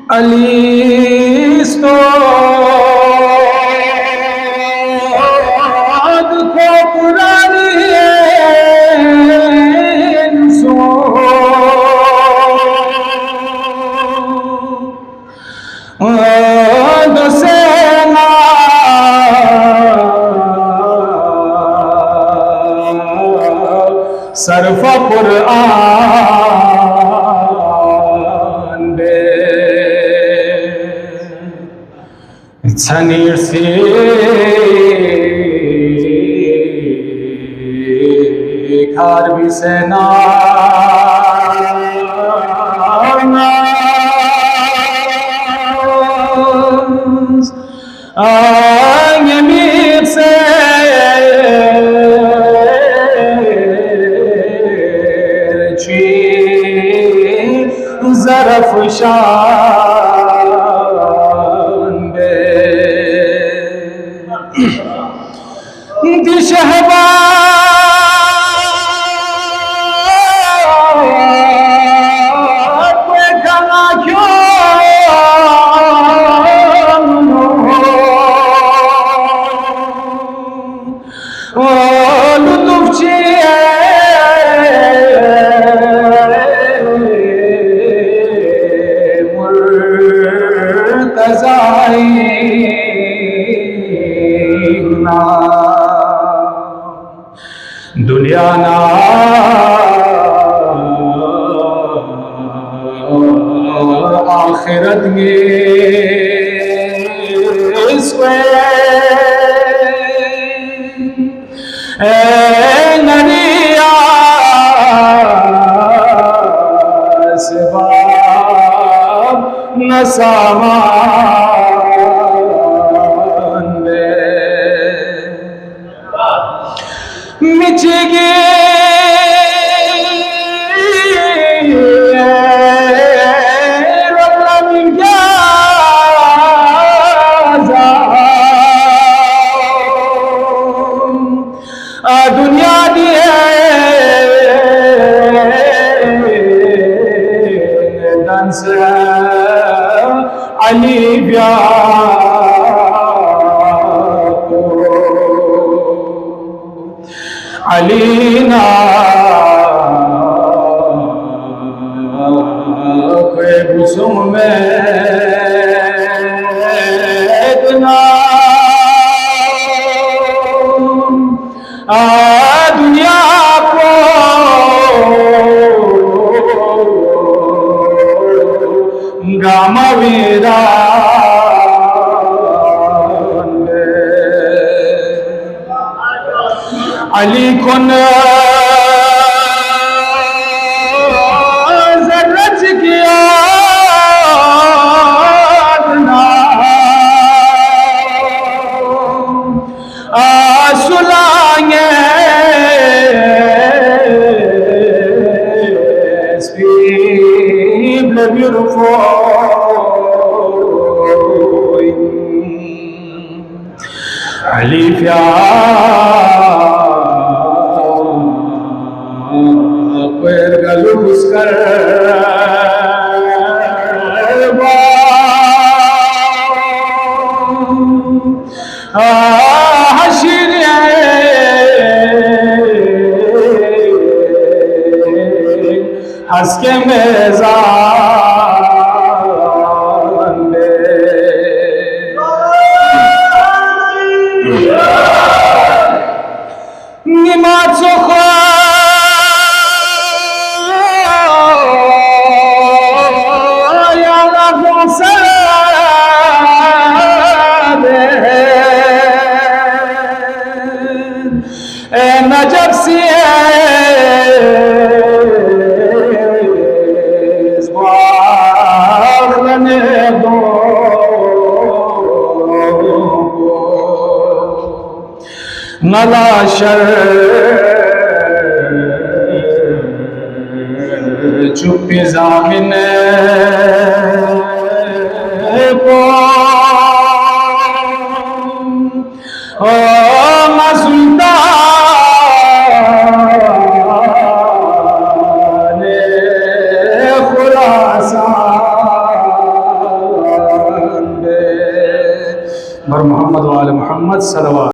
अलीस्तो को पुरानी सो दसेना सरफा कुरान बे छनीर से खार भी सेना यमीर से ज़रफ़ शान बे दिशहबा दुनिया ना आखिरत नरिया सबाब न सामान मिचेगी दुनिया दिए दंस अली ब्या अलीना के बुसुम में इतना दुनिया को गामवीरा अली को जरज किया सुलाएंगे beautiful Alifia Perga luz hashir हंस के मेज़ान में निमाज़ ख़ुदा या रब्बो सदे नजब सी नलाशर चुप्पी ज़ामिन ओ सुल्तान खुरासान बर मोहम्मद वाले मोहम्मद सलवा